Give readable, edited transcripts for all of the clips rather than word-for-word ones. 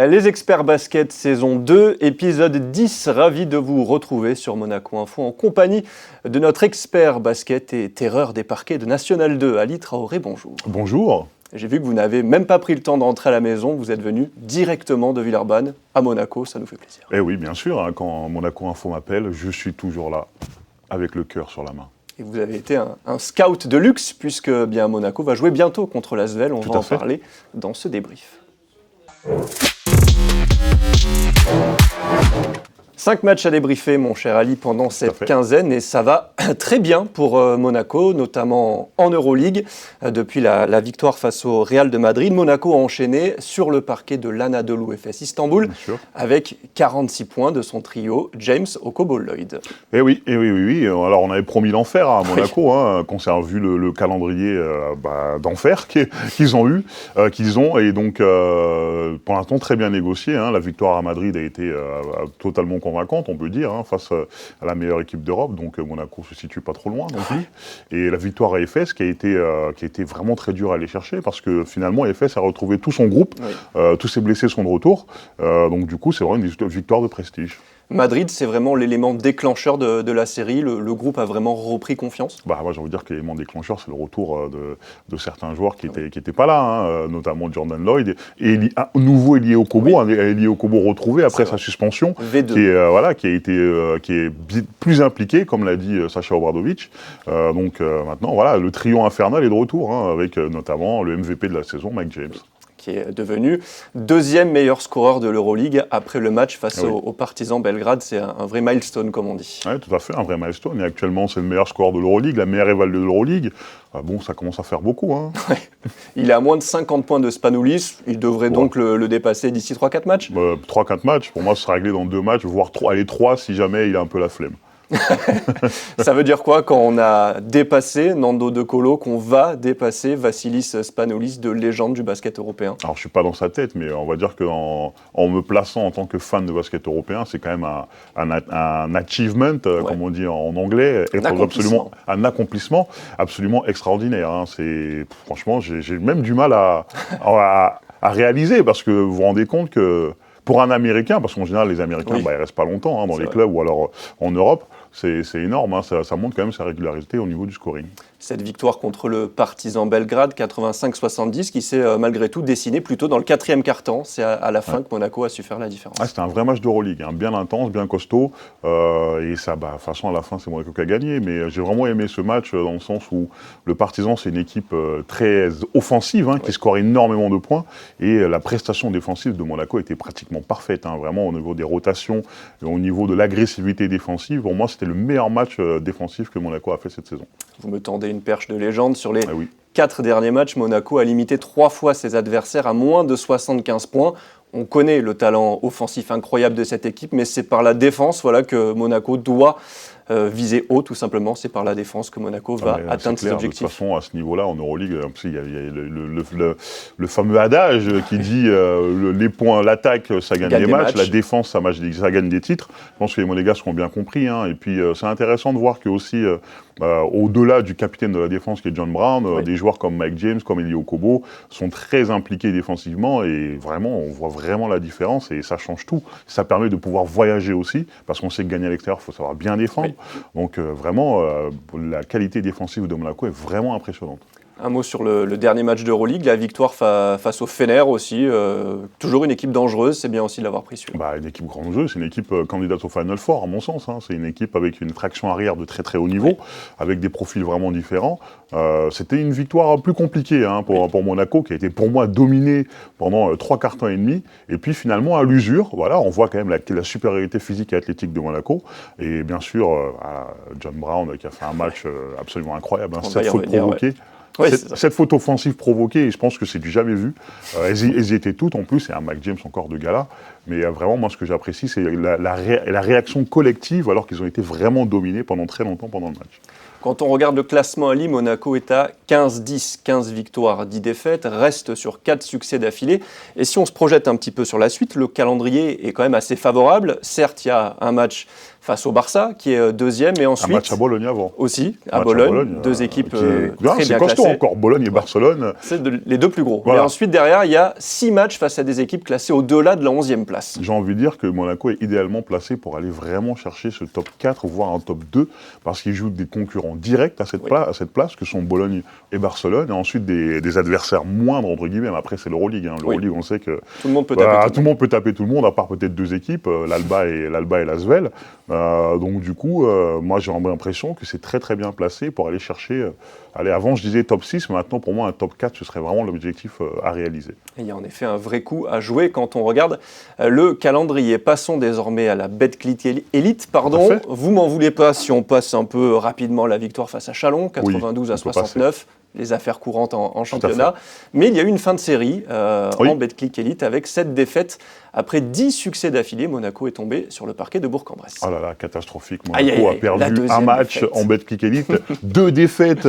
Les experts basket saison 2, épisode 10, ravi de vous retrouver sur Monaco Info en compagnie de notre expert basket et terreur des parquets de National 2, Ali Traoré, bonjour. Bonjour. J'ai vu que vous n'avez même pas pris le temps d'entrer à la maison, vous êtes venu directement de Villeurbanne à Monaco, ça nous fait plaisir. Eh oui, bien sûr, quand Monaco Info m'appelle, je suis toujours là, avec le cœur sur la main. Et vous avez été un scout de luxe, puisque bien Monaco va jouer bientôt contre l'Asvel, on va en parler dans ce débrief. 5 matchs à débriefer, mon cher Ali, pendant cette quinzaine, et ça va très bien pour Monaco, notamment en Euroleague. Depuis la victoire face au Real de Madrid, Monaco a enchaîné sur le parquet de l'Anadolu Efes Istanbul, avec 46 points de son trio, James Okobo-Lloyd. Eh oui. Alors on avait promis l'enfer à Monaco, quand on a vu le calendrier d'enfer qu'ils ont, et donc pour l'instant très bien négocié. La victoire à Madrid a été totalement convaincante, on peut dire, face à la meilleure équipe d'Europe, donc Monaco se situe pas trop loin non plus. Et la victoire à Efes qui a été vraiment très dure à aller chercher, parce que finalement Efes a retrouvé tout son groupe, tous ses blessés sont de retour, donc du coup c'est vraiment une victoire de prestige. Madrid, c'est vraiment l'élément déclencheur de la série. Le groupe a vraiment repris confiance. Moi, j'ai envie de dire que l'élément déclencheur, c'est le retour de certains joueurs qui étaient pas là, notamment Jordan Lloyd et nouveau Elie Okobo, Elie Okobo retrouvé après sa suspension, qui est plus impliqué, comme l'a dit Sacha Obradovic. Donc maintenant, le trio infernal est de retour, avec notamment le MVP de la saison, Mike James, qui est devenu deuxième meilleur scoreur de l'Euroleague après le match face aux Partizan Belgrade. C'est un vrai milestone, comme on dit. Oui, tout à fait, un vrai milestone. Et actuellement, c'est le meilleur scoreur de l'Euroleague, la meilleure éval de l'Euroleague. Ça commence à faire beaucoup. Il est à moins de 50 points de Spanoulis. Il devrait donc le dépasser d'ici 3-4 matchs. 3-4 matchs, pour moi, ce sera réglé dans 2 matchs, voire 3 si jamais il a un peu la flemme. Ça veut dire quoi quand on a dépassé Nando De Colo, qu'on va dépasser Vassilis Spanoulis, de légende du basket européen? Alors je suis pas dans sa tête, mais on va dire qu'en me plaçant en tant que fan de basket européen, c'est quand même un achievement, comme on dit en anglais, un accomplissement absolument extraordinaire. Franchement, j'ai même du mal à réaliser, parce que vous vous rendez compte que pour un Américain, parce qu'en général les Américains ils restent pas longtemps dans les clubs ou alors en Europe, c'est énorme, ça montre quand même sa régularité au niveau du scoring. Cette victoire contre le Partizan Belgrade, 85-70, qui s'est malgré tout dessinée plutôt dans le 4e quart-temps. C'est à la fin que Monaco a su faire la différence. C'était un vrai match d'Euroleague, bien intense, bien costaud. Et ça, de toute façon, à la fin, c'est Monaco qui a gagné. Mais j'ai vraiment aimé ce match dans le sens où le Partizan, c'est une équipe très offensive, qui score énormément de points. Et la prestation défensive de Monaco était pratiquement parfaite. Vraiment, au niveau des rotations, au niveau de l'agressivité défensive. Pour moi, c'était le meilleur match défensif que Monaco a fait cette saison. Vous me tendez une perche de légende. Sur les 4 derniers matchs, Monaco a limité 3 fois ses adversaires à moins de 75 points. On connaît le talent offensif incroyable de cette équipe, mais c'est par la défense que Monaco doit viser haut, tout simplement. C'est par la défense que Monaco va atteindre ses objectifs. De toute façon, à ce niveau-là, en Euroleague, il y a le fameux adage qui dit les points, l'attaque, ça gagne des matchs, la défense, ça gagne des titres. Je pense que les Monégasques ont bien compris. Et puis, c'est intéressant de voir que aussi, au-delà du capitaine de la défense qui est John Brown, des joueurs comme Mike James, comme Elie Okobo sont très impliqués défensivement, et vraiment, on voit vraiment la différence, et ça change tout. Ça permet de pouvoir voyager aussi, parce qu'on sait que gagner à l'extérieur, il faut savoir bien défendre. Donc vraiment, la qualité défensive de Monaco est vraiment impressionnante. Un mot sur le dernier match d'Euroleague, la victoire face au Fener aussi. Toujours une équipe dangereuse, c'est bien aussi de l'avoir pris celui-là. Une équipe dangereuse, c'est une équipe candidate au Final Four, à mon sens. C'est une équipe avec une traction arrière de très très haut niveau, avec des profils vraiment différents. C'était une victoire plus compliquée pour Monaco, qui a été pour moi dominée pendant 3 quarts-temps et demi. Et puis finalement, à l'usure, on voit quand même la supériorité physique et athlétique de Monaco. Et bien sûr, John Brown qui a fait un match absolument incroyable, 7 fautes provoquées. Cette faute offensive provoquée, et je pense que c'est du jamais vu. Elles y étaient toutes en plus, et un Mike James encore de gala. Mais vraiment, moi, ce que j'apprécie, c'est la réaction collective, alors qu'ils ont été vraiment dominés pendant très longtemps pendant le match. Quand on regarde le classement Ali, Monaco est à 15-10, 15 victoires, 10 défaites, reste sur 4 succès d'affilée. Et si on se projette un petit peu sur la suite, le calendrier est quand même assez favorable. Certes, il y a un match face au Barça, qui est deuxième, et ensuite... Un match à Bologne avant. Aussi, à Bologne, deux équipes très bien classées. C'est costaud encore, Bologne et Barcelone. C'est les deux plus gros. Voilà. Et ensuite, derrière, il y a 6 matchs face à des équipes classées au-delà de la 11e place. J'ai envie de dire que Monaco est idéalement placé pour aller vraiment chercher ce top 4, voire un top 2, parce qu'il joue des concurrents directs à cette place, que sont Bologne et Barcelone, et ensuite des adversaires moindres, entre guillemets. Mais après, c'est l'Euroleague. L'Euroleague, on sait que tout le monde peut taper tout le monde peut taper tout le monde, à part peut-être 2 équipes, l'Alba et l'Asvel. Donc du coup, moi j'ai l'impression que c'est très très bien placé pour aller chercher... avant je disais top 6, mais maintenant pour moi un top 4, ce serait vraiment l'objectif à réaliser. Et il y a en effet un vrai coup à jouer quand on regarde le calendrier. Passons désormais à la Betclic Elite. Pardon, vous m'en voulez pas si on passe un peu rapidement la victoire face à Chalon, 92 à 69. Les affaires courantes en championnat. Mais il y a eu une fin de série en Betclic Elite avec 7 défaites. Après 10 succès d'affilée, Monaco est tombé sur le parquet de Bourg-en-Bresse. Oh là là, catastrophique. Monaco a perdu un match en Betclic Elite, 2 défaites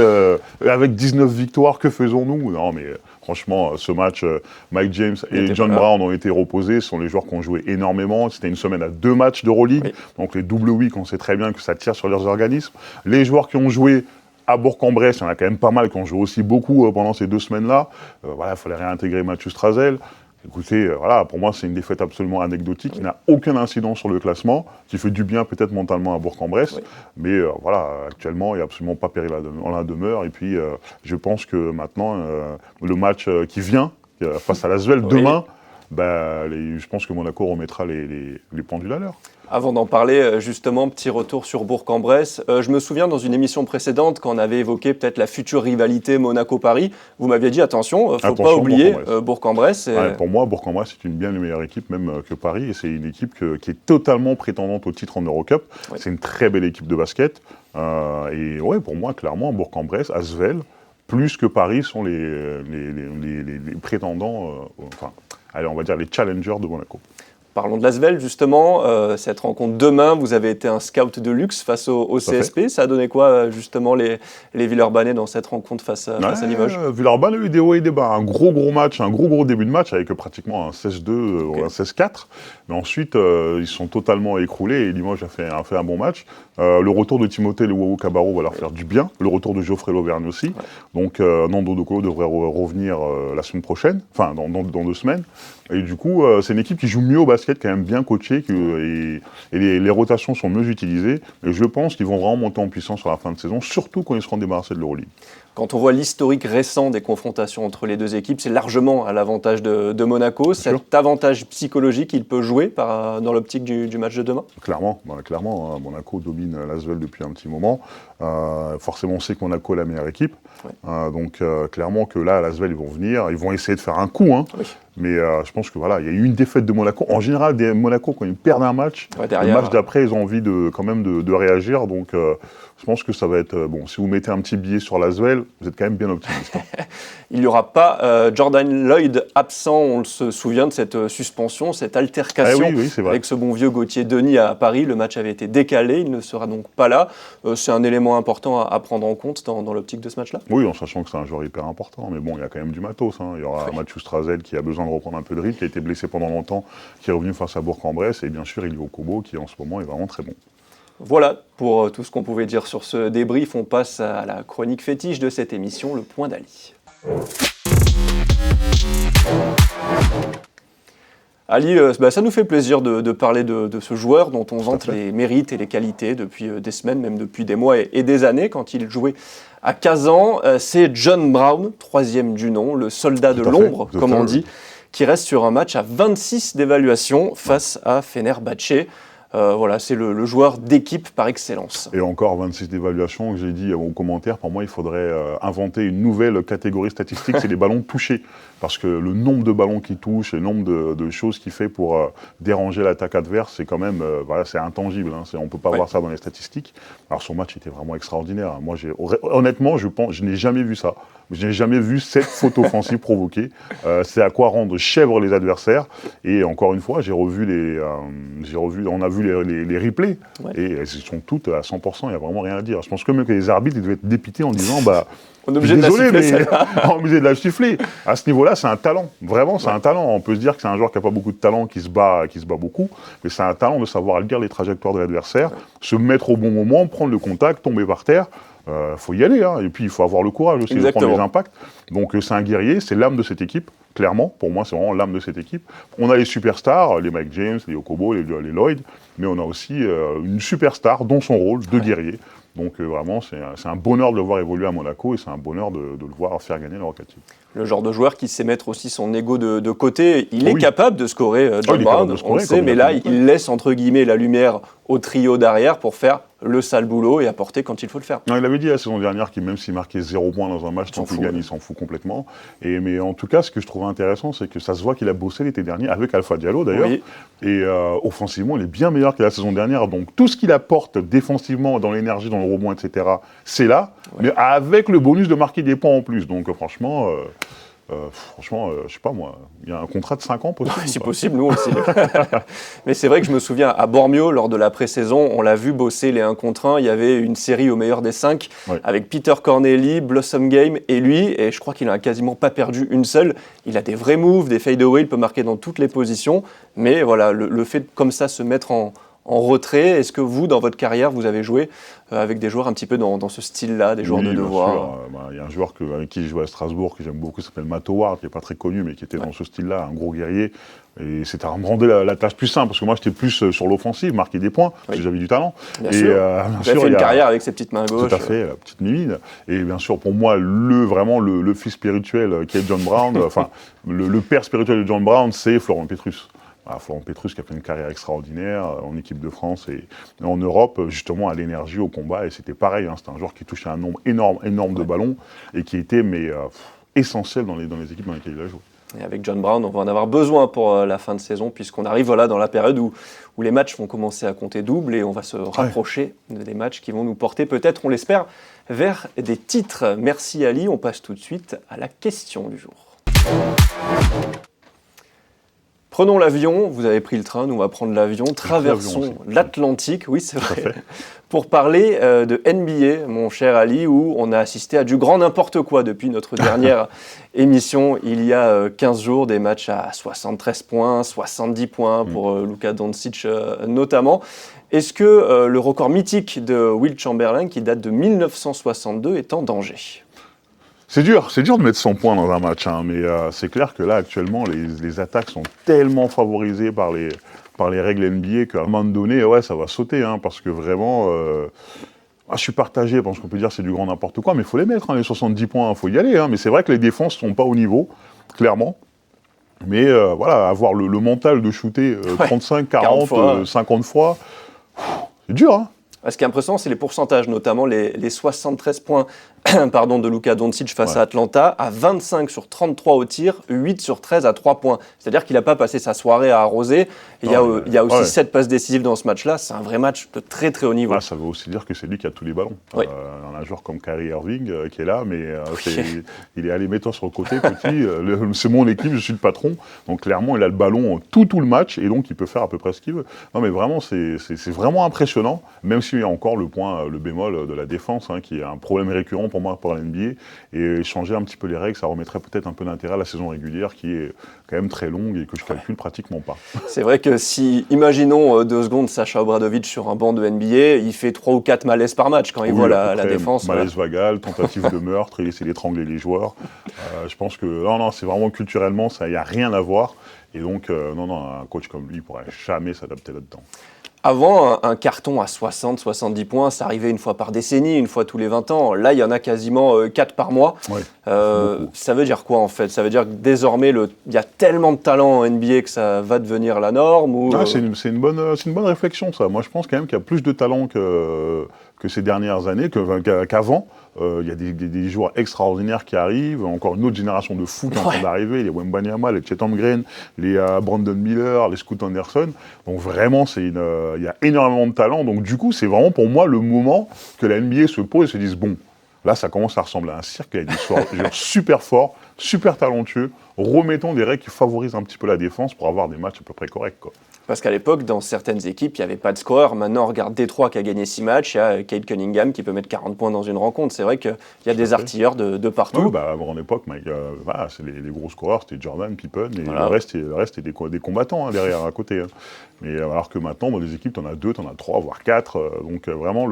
avec 19 victoires. Que faisons-nous? Non, mais franchement, ce match, Mike James et John Brown ont été reposés. Ce sont les joueurs qui ont joué énormément. C'était une semaine à 2 matchs d'Euroleague. Donc les double week, on sait très bien que ça tire sur leurs organismes. Les joueurs qui ont joué à Bourg-en-Bresse, il y en a quand même pas mal qui ont joué aussi beaucoup pendant ces 2 semaines-là. Il fallait réintégrer Mathieu Strazel. Écoutez, pour moi, c'est une défaite absolument anecdotique qui n'a aucun incident sur le classement, qui fait du bien peut-être mentalement à Bourg-en-Bresse. Mais actuellement, il n'y a absolument pas péril en la demeure. Et puis, je pense que maintenant, le match qui vient, face à l'Asvel demain, je pense que Monaco remettra les pendules à l'heure. Avant d'en parler, justement, petit retour sur Bourg-en-Bresse. Je me souviens, dans une émission précédente, quand on avait évoqué peut-être la future rivalité Monaco-Paris, vous m'aviez dit, attention, il ne faut pas oublier Bourg-en-Bresse. Pour moi, Bourg-en-Bresse, c'est une bien meilleure équipe même que Paris, et c'est une équipe qui est totalement prétendante au titre en Eurocup. C'est une très belle équipe de basket. Pour moi, clairement, Bourg-en-Bresse, Asvel, plus que Paris, sont les prétendants, on va dire les challengers de Monaco. Parlons de l'Asvel, justement. Cette rencontre demain, vous avez été un scout de luxe face au CSP. Ça a donné quoi, justement, les Villeurbanais dans cette rencontre face à Limoges? Villeurbanne a eu des hauts et des bas. Un gros match, un gros début de match avec pratiquement un 16-2 ou un 16-4. Mais ensuite, ils sont totalement écroulés et Limoges a fait un bon match. Le retour de Timothée Luwawu Cabarro va leur faire du bien. Le retour de Geoffrey Lauvergne aussi. Donc, Nando Dokolo devrait revenir la semaine prochaine, dans 2 semaines. Et du coup, c'est une équipe qui joue mieux au basket, quand même bien coachée, et les rotations sont mieux utilisées. Et je pense qu'ils vont vraiment monter en puissance sur la fin de saison, surtout quand ils seront débarrassés de l'Euroleague. Quand on voit l'historique récent des confrontations entre les 2 équipes, c'est largement à l'avantage de Monaco. Cet avantage psychologique, il peut jouer dans l'optique du match de demain? Clairement. Monaco domine l'Asvel depuis un petit moment. Forcément, on sait que Monaco est la meilleure équipe. Donc, clairement que là, l'Asvel, ils vont venir. Ils vont essayer de faire un coup. Mais je pense que il y a eu une défaite de Monaco. En général, Monaco, quand ils perdent un match, le match d'après, ils ont envie quand même de réagir. Donc, je pense que ça va être... si vous mettez un petit billet sur l'Asvel, vous êtes quand même bien optimiste. Il n'y aura pas Jordan Lloyd absent. On se souvient de cette suspension, cette altercation avec ce bon vieux Gauthier Denis à Paris. Le match avait été décalé. Il ne sera donc pas là. C'est un élément important à prendre en compte dans l'optique de ce match-là. Oui, en sachant que c'est un joueur hyper important. Mais il y a quand même du matos. Il y aura Mathieu Strazel qui a besoin de reprendre un peu de rythme, qui a été blessé pendant longtemps, qui est revenu face à Bourg-en-Bresse. Et bien sûr, Elio Kobo, qui en ce moment est vraiment très bon. Voilà pour tout ce qu'on pouvait dire sur ce débrief. On passe à la chronique fétiche de cette émission, le point d'Ali. Ali, ça nous fait plaisir de parler de ce joueur dont on vante les mérites et les qualités depuis des semaines, même depuis des mois et des années. Quand il jouait à Kazan, c'est John Brown, 3e du nom, le soldat de l'ombre, comme on dit, qui reste sur un match à 26 d'évaluation face à Fenerbahçe. C'est le joueur d'équipe par excellence. Et encore 26 d'évaluation, que j'ai dit aux commentaires, pour moi, il faudrait inventer une nouvelle catégorie statistique, c'est les ballons touchés. Parce que le nombre de ballons qu'il touche, le nombre de choses qu'il fait pour déranger l'attaque adverse, c'est quand même, c'est intangible. On ne peut pas voir ça dans les statistiques. Alors son match était vraiment extraordinaire. Moi, honnêtement, je n'ai jamais vu ça. je n'ai jamais vu cette faute offensive provoquée. C'est à quoi rendre chèvres les adversaires. Et encore une fois, on a vu les replays, et elles sont toutes à 100%, il n'y a vraiment rien à dire. Je pense que même que les arbitres ils devaient être dépités en disant on est obligé de la siffler, celle-là. On est obligé de la siffler. À ce niveau-là, c'est un talent. Vraiment, c'est un talent. On peut se dire que c'est un joueur qui n'a pas beaucoup de talent, qui se bat beaucoup, mais c'est un talent de savoir lire les trajectoires de l'adversaire, se mettre au bon moment, prendre le contact, tomber par terre. Faut y aller, hein. Et puis il faut avoir le courage aussi de prendre les impacts. Donc c'est un guerrier, c'est l'âme de cette équipe, clairement. Pour moi, c'est vraiment l'âme de cette équipe. On a les superstars, les Mike James, les Okobo, les Lloyd, mais on a aussi une superstar dans son rôle de guerrier. Donc vraiment, c'est un bonheur de le voir évoluer à Monaco et c'est un bonheur de le voir faire gagner le Rocket League. Le genre de joueur qui sait mettre aussi son ego de côté. Il est capable de scorer John Brown, on le sait, mais là, il laisse entre guillemets la lumière au trio derrière pour faire le sale boulot et apporter quand il faut le faire. Non, il avait dit la saison dernière qu'il, même s'il marquait 0 points dans un match, tant qu'il gagne, il s'en fout complètement. Mais en tout cas, ce que je trouvais intéressant, c'est que ça se voit qu'il a bossé l'été dernier, avec Alpha Diallo d'ailleurs. Oui. Et offensivement, il est bien meilleur que la saison dernière. Donc tout ce qu'il apporte défensivement, dans l'énergie, dans le rebond, etc., c'est là, mais avec le bonus de marquer des points en plus. Donc franchement, je sais pas moi, il y a un contrat de 5 ans possible. C'est possible, nous on le sait. Mais c'est vrai que je me souviens, à Bormio, lors de la pré-saison, on l'a vu bosser les 1 contre 1. Il y avait une série au meilleur des 5 avec Peter Corneli, Blossom Game et lui. Et je crois qu'il n'a quasiment pas perdu une seule. Il a des vrais moves, des fade-away, il peut marquer dans toutes les positions. Mais voilà, le fait de comme ça se mettre en retrait, est-ce que vous, dans votre carrière, vous avez joué avec des joueurs un petit peu dans ce style-là, des joueurs de devoir? Il y a un joueur avec qui je jouais à Strasbourg, que j'aime beaucoup, qui s'appelle Matt Howard, qui n'est pas très connu, mais qui était dans ce style-là, un gros guerrier. Et c'était à me rendre la tâche plus simple, parce que moi, j'étais plus sur l'offensive, marquer des points, parce que j'avais du talent. Bien sûr. Vous avez fait une carrière avec ses petites mains gauches. Tout à fait, la petite mimine. Et bien sûr, pour moi, le fils spirituel qui est John Brown, enfin, le père spirituel de John Brown, c'est Florent Petrus. Florent Petrus qui a fait une carrière extraordinaire en équipe de France et en Europe, justement à l'énergie, au combat, et c'était pareil, c'était un joueur qui touchait un nombre énorme de ballons et qui était essentiel dans les équipes dans lesquelles il a joué. Et avec John Brown, on va en avoir besoin pour la fin de saison, puisqu'on arrive dans la période où les matchs vont commencer à compter double et on va se rapprocher des matchs qui vont nous porter, peut-être, on l'espère, vers des titres. Merci Ali, on passe tout de suite à la question du jour. Prenons l'avion, vous avez pris le train, nous on va prendre l'avion, traversons l'Atlantique, oui c'est vrai, pour parler de NBA, mon cher Ali, où on a assisté à du grand n'importe quoi depuis notre dernière émission, il y a 15 jours, des matchs à 73 points, 70 points pour Luka Doncic notamment. Est-ce que le record mythique de Wilt Chamberlain, qui date de 1962, est en danger ? C'est dur de mettre 100 points dans un match, mais c'est clair que là, actuellement, les attaques sont tellement favorisées par les règles NBA qu'à un moment donné, ça va sauter, parce que vraiment, je suis partagé, parce qu'on peut dire que c'est du grand n'importe quoi, mais il faut les mettre, les 70 points, il faut y aller, mais c'est vrai que les défenses ne sont pas au niveau, clairement. Mais avoir le mental de shooter 35, 40, 50 fois, c'est dur, Ce qui est impressionnant, c'est les pourcentages, notamment les 73 points de Luka Doncic face à Atlanta, à 25 sur 33 au tir, 8 sur 13 à 3 points. C'est-à-dire qu'il n'a pas passé sa soirée à arroser. Il y a aussi 7 passes décisives dans ce match-là. C'est un vrai match de très très haut niveau. Ça veut aussi dire que c'est lui qui a tous les ballons. On a un joueur comme Kyrie Irving qui est là, mais il est allé, mets-toi sur le côté, petit. C'est mon équipe, je suis le patron. Donc clairement, il a le ballon tout le match et donc il peut faire à peu près ce qu'il veut. Non, mais vraiment, c'est vraiment impressionnant, même s'il y a encore le bémol de la défense, qui est un problème récurrent pour moi pour la NBA, et changer un petit peu les règles, ça remettrait peut-être un peu d'intérêt à la saison régulière qui est quand même très longue et que je calcule pratiquement pas. C'est vrai que si, imaginons 2 secondes Sacha Obradovic sur un banc de NBA, il fait 3 ou 4 malaises par match quand il voit la défense. Malaise vagal, tentative de meurtre, il essaie d'étrangler les joueurs. Je pense que non, c'est vraiment culturellement, il n'y a rien à voir, et donc un coach comme lui ne pourrait jamais s'adapter là-dedans. Avant, un carton à 60, 70 points, ça arrivait une fois par décennie, une fois tous les 20 ans. Là, il y en a quasiment 4 par mois. Ça veut dire quoi, en fait ? Ça veut dire que désormais, il y a tellement de talent en NBA que ça va devenir la norme C'est une bonne réflexion, ça. Moi, je pense quand même qu'il y a plus de talent que ces dernières années, qu'avant. Il y a des joueurs extraordinaires qui arrivent, encore une autre génération de fous qui est en train d'arriver, les Wembanyama, les Chet Holmgren, les Brandon Miller, les Scoot Anderson. Donc vraiment, il y a énormément de talent. Donc du coup, c'est vraiment pour moi le moment que la NBA se pose et se dise, bon, Là, ça commence à ressembler à un cirque avec des joueurs super forts, super talentueux. Remettons des règles qui favorisent un petit peu la défense pour avoir des matchs à peu près corrects, quoi. Parce qu'à l'époque, dans certaines équipes, il n'y avait pas de scoreur. Maintenant, on regarde Détroit qui a gagné 6 matchs, il y a Cade Cunningham qui peut mettre 40 points dans une rencontre. C'est vrai qu'il y a des artilleurs de partout. Oui, bah, à grande époque, voilà, c'est les gros scoreurs, c'était Jordan, Pippen, et Voilà. le reste c'était des combattants derrière, à côté. Mais alors que maintenant, dans les équipes, tu en as 2, tu en as 3, voire 4. Donc vraiment,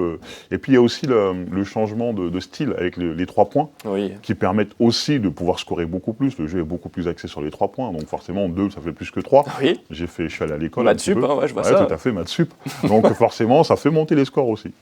Et puis il y a aussi le changement de style avec les 3 points, qui permettent aussi de pouvoir scorer beaucoup plus. Le jeu est beaucoup plus axé sur les 3 points. Donc forcément, 2, ça fait plus que 3. Oui. Je suis allé à l'école. Maths sup, hein, je vois ça. Tout à fait, maths sup. Donc forcément, ça fait monter les scores aussi.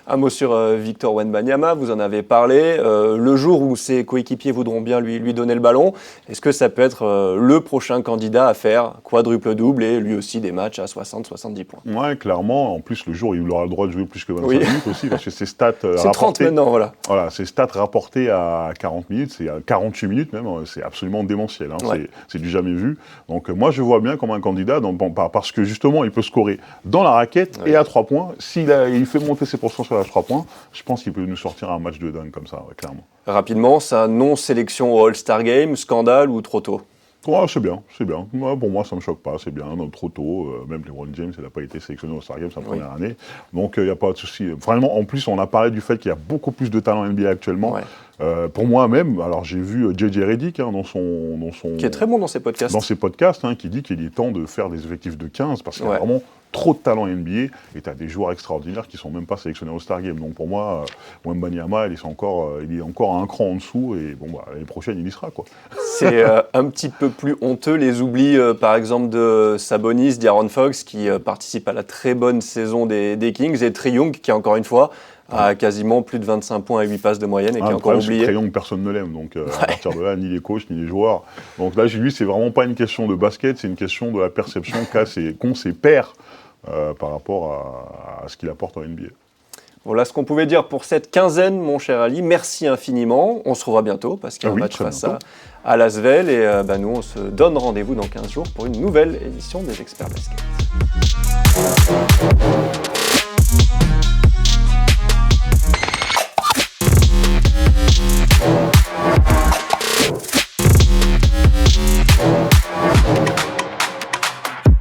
Un mot sur Victor Wembanyama, vous en avez parlé. Le jour où ses coéquipiers voudront bien lui donner le ballon, est-ce que ça peut être le prochain candidat à faire quadruple-double et lui aussi des matchs à 60-70 points? Ouais, clairement. En plus, le jour où il aura le droit de jouer plus que 25 minutes aussi, parce que ses stats c'est 30 maintenant, voilà. Voilà, ses stats rapportés à 40 minutes, c'est à 48 minutes même, c'est absolument démentiel. Hein. Ouais. C'est du jamais vu. Donc moi, je vois bien comme un candidat, parce que justement, il peut scorer dans la raquette et à 3 points. S'il fait monter ses pourcents sur la 3 points, je pense qu'il peut nous sortir un match de dingue comme ça, clairement. Rapidement, sa non-sélection au All-Star Game, scandale ou trop tôt? Ouais, c'est bien. Ouais, pour moi, ça me choque pas, c'est bien, trop tôt. Même LeBron James, il n'a pas été sélectionné au All-Star Game sa première année. Donc, il n'y a pas de souci. Vraiment, en plus, on a parlé du fait qu'il y a beaucoup plus de talent NBA actuellement. Ouais. Pour moi-même, alors j'ai vu J.J. Redick dans son... Qui est très bon dans ses podcasts. Dans ses podcasts, qui dit qu'il est temps de faire des effectifs de 15, parce qu'il y a vraiment trop de talent NBA, et tu as des joueurs extraordinaires qui ne sont même pas sélectionnés au Star Game. Donc pour moi, Wembanyama, il est encore un cran en dessous, et bon, l'année prochaine, il y sera, quoi. C'est un petit peu plus honteux, les oublis, par exemple, de Sabonis, d'Aaron Fox, qui participe à la très bonne saison des Kings, et Trae Young, qui, encore une fois, a quasiment plus de 25 points et 8 passes de moyenne, et qui est encore oublié. Trae Young, personne ne l'aime, donc à partir de là, ni les coachs, ni les joueurs. Donc là, lui, c'est vraiment pas une question de basket, c'est une question de la perception qu'ont ses pairs par rapport à ce qu'il apporte en NBA. Voilà ce qu'on pouvait dire pour cette quinzaine, mon cher Ali. Merci infiniment. On se revoit bientôt parce qu'il y a un match face à Lasvel. Et nous, on se donne rendez-vous dans 15 jours pour une nouvelle édition des Experts Basket.